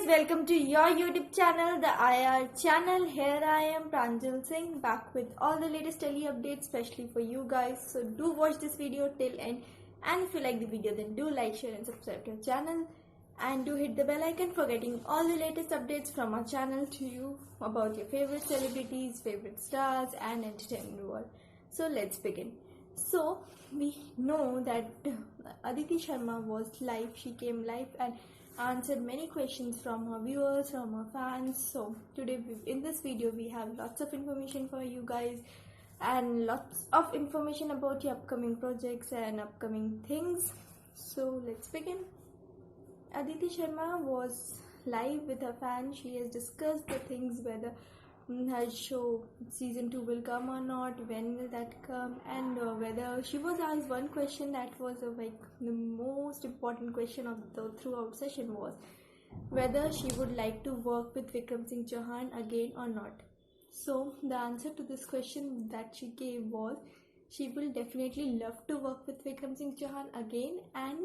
welcome to your YouTube channel, the IR channel. Here I am, Pranjal Singh, back with all the latest tele updates, especially for you guys. So do watch this video till end, and if you like the video, then do like, share and subscribe to our channel, and do hit the bell icon for getting all the latest updates from our channel to you about your favorite celebrities, favorite stars and entertainment world. So let's begin. So we know that Aditi Sharma was live. She came live and answered many questions from her viewers, from her fans. So today in this video we have lots of information for you guys and lots of information about your upcoming projects and upcoming things. So let's begin. Aditi Sharma was live with her fans. She has discussed the things, whether her show season 2 will come or not, when will that come, and whether she was asked one question that was like the most important question of the throughout session, was whether she would like to work with Vikram Singh Chauhan again or not. So the answer to this question that she gave was she will definitely love to work with Vikram Singh Chauhan again, and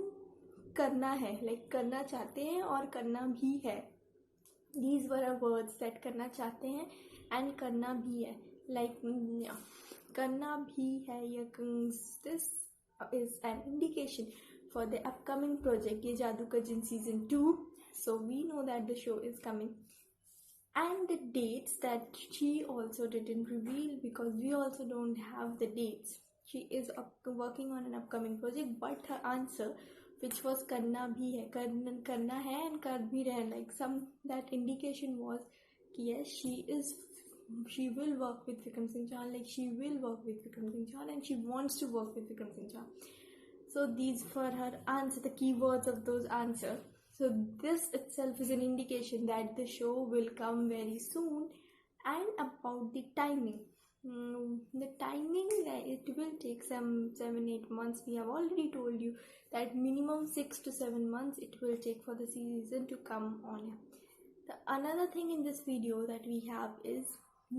करना है, like करना चाहते हैं और करना भी है. These were her words, that करना चाहते हैं and करना भी है, like करना भी है. This is an indication for the upcoming project, Ye Jadoo Ka Jinn season 2. So we know that the show is coming, and the dates that she also didn't reveal, because we also don't have the dates. She is working on an upcoming project, but her answer, which was करना भी है, करना है and कर भी रहे, like some that indication was yes, she will work with Vikram Singh Chauhan, like she will work with Vikram Singh Chauhan and she wants to work with Vikram Singh Chauhan. So these were her answer, the keywords of those answers. So this itself is an indication that the show will come very soon. And about the timing, the timing, it will take some 7-8 months. We have already told you that minimum 6 to 7 months it will take for the season to come on. The another thing in this video that we have is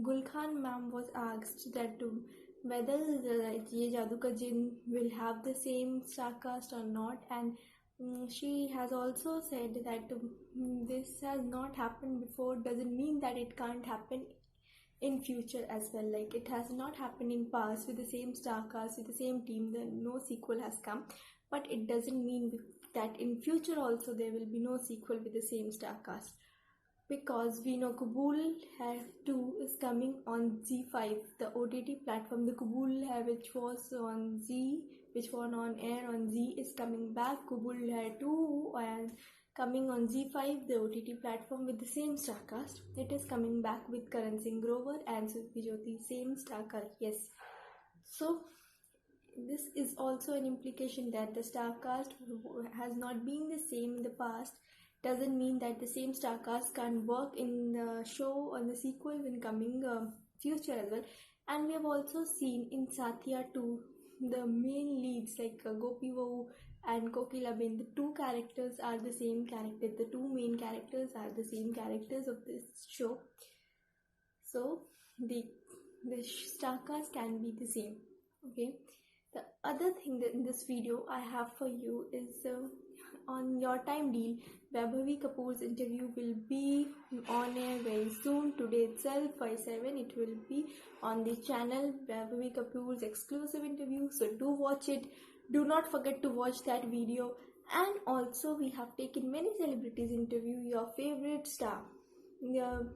Gul Khan ma'am was asked that whether Ye Jadoo Ka Jinn will have the same star cast or not, and she has also said that this has not happened before doesn't mean that it can't happen in future as well. Like it has not happened in past with the same star cast, with the same team, then no sequel has come, but it doesn't mean that in future also there will be no sequel with the same star cast, because we know Kabool Hai 2 is coming on ZEE5, the OTT platform. The Kabool Hai, which was on Z, which was on air on Z, is coming back. Kabool Hai 2 and coming on ZEE5, the OTT platform, with the same star cast. It is coming back with Karan Singh Grover and Sukriti Jyoti, same star cast. Yes. So this is also an implication that the star cast has not been the same in the past. Doesn't mean that the same star cast can't work in the show or the sequel in coming future as well. And we have also seen in Satya 2, the main leads like Gopi Vahu and Kokilaben, the two characters are the same characters. The two main characters are the same characters of this show. So the star cast can be the same. Okay. The other thing that in this video I have for you is on Your Time Deal, Vaibhavi Kapoor's interview will be on air very soon. Today itself by 7 it will be on the channel, Vaibhavi Kapoor's exclusive interview. So do watch it. Do not forget to watch that video. And also we have taken many celebrities interview, your favorite star. Your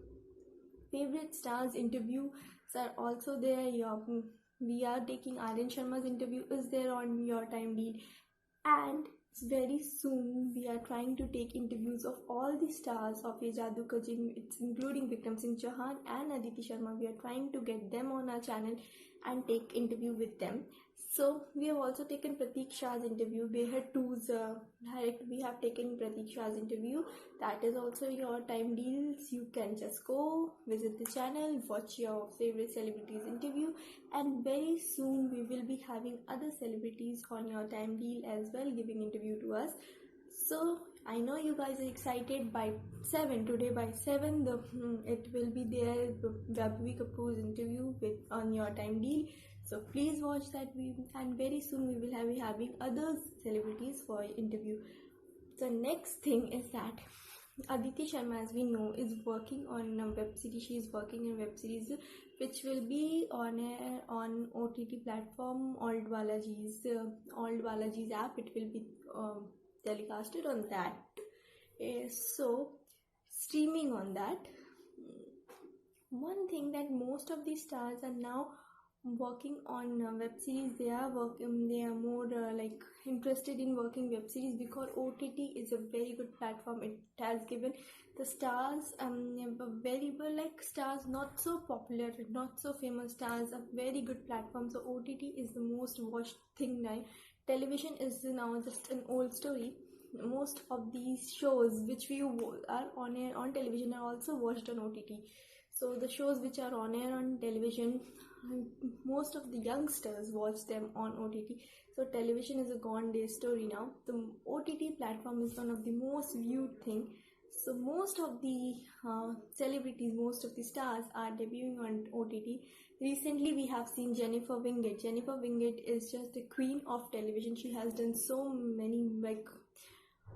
favorite stars interviews are also there. We are taking Aryan Sharma's interview is there on Your Time Deal, and very soon we are trying to take interviews of all the stars of Ye Jadoo Ka Jinn. It's including Vikram Singh Chauhan and Aditi Sharma. We are trying to get them on our channel and take interview with them. So we have also taken Pratik Shah's interview. Behad 2's direct. We have taken Pratik Shah's interview. That is also Your Time Deals. You can just go visit the channel, watch your favorite celebrities interview, and very soon we will be having other celebrities on Your Time Deal as well, giving interview to us. So I know you guys are excited. By 7 today, by 7 it will be there, Vaibhavi Kapoor's interview on Your Time Deal. So please watch that video, and very soon we will be having other celebrities for interview. The next thing is that Aditi Sharma, as we know, is working on a web series. She is working in web series which will be on air on OTT platform Old Balaji's app. It will be telecasted on that. So streaming on that. One thing that most of these stars are now working on web series. They are more like interested in working web series because OTT is a very good platform. It has given the stars very well, like stars not so popular, not so famous stars, a very good platform. So OTT is the most watched thing now. Television is now just an old story. Most of these shows which we are on air on television are also watched on OTT. So the shows which are on air on television, most of the youngsters watch them on OTT. So television is a gone day story now. The OTT platform is one of the most viewed thing. So most of the celebrities, most of the stars are debuting on OTT. Recently we have seen Jennifer Winget. Jennifer Winget is just the queen of television. She has done so many like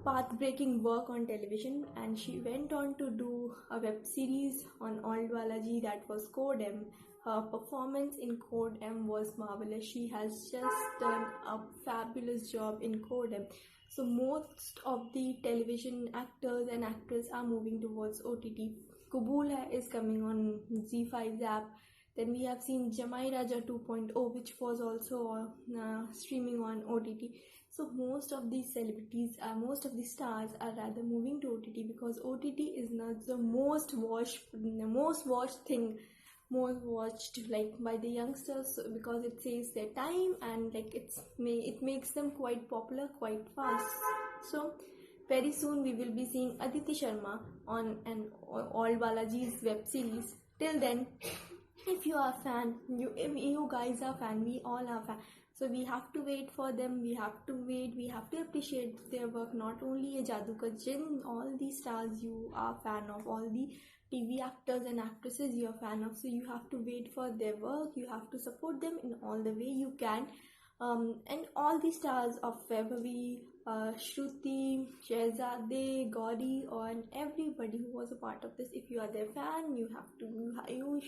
path-breaking work on television, and she went on to do a web series on Old Balaji that was Code M. Her performance in Code M was marvelous. She has just done a fabulous job in Code M. So most of the television actors and actresses are moving towards OTT. Kubul Hai is coming on ZEE5's app. Then we have seen Jamai Raja 2.0, which was also streaming on OTT. So most of these celebrities, most of the stars are rather moving to OTT because OTT is not the most watched thing, most watched like by the youngsters, because it saves their time and like it makes them quite popular quite fast. So very soon we will be seeing Aditi Sharma on an All Balaji's web series. Till then, if you are a fan, you guys are fan, we all are fan. So we have to wait for them, we have to appreciate their work. Not only a Jadoo Ka Jinn, all the stars you are fan of, all the TV actors and actresses you are fan of. So you have to wait for their work, you have to support them in all the way you can. And all the stars of February, Shruti, Shehzade, Gauri, and everybody who was a part of this. If you are their fan, you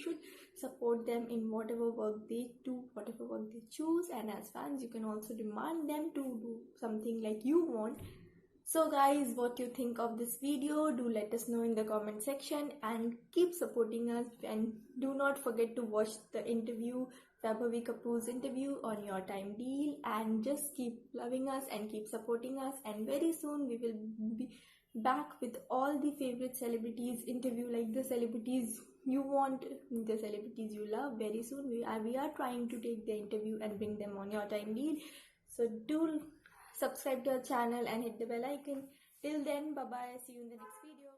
should support them in whatever work they do, whatever work they choose. And as fans, you can also demand them to do something like you want. So guys, what you think of this video, do let us know in the comment section and keep supporting us, and do not forget to watch the interview, Vaibhavi Kapoor's interview on Your Time Deal, and just keep loving us and keep supporting us. And very soon we will be back with all the favorite celebrities interview, like the celebrities you want, the celebrities you love. Very soon we are trying to take the interview and bring them on Your Time Deal. So do subscribe to our channel and hit the bell icon. Till then, bye bye, see you in the next video.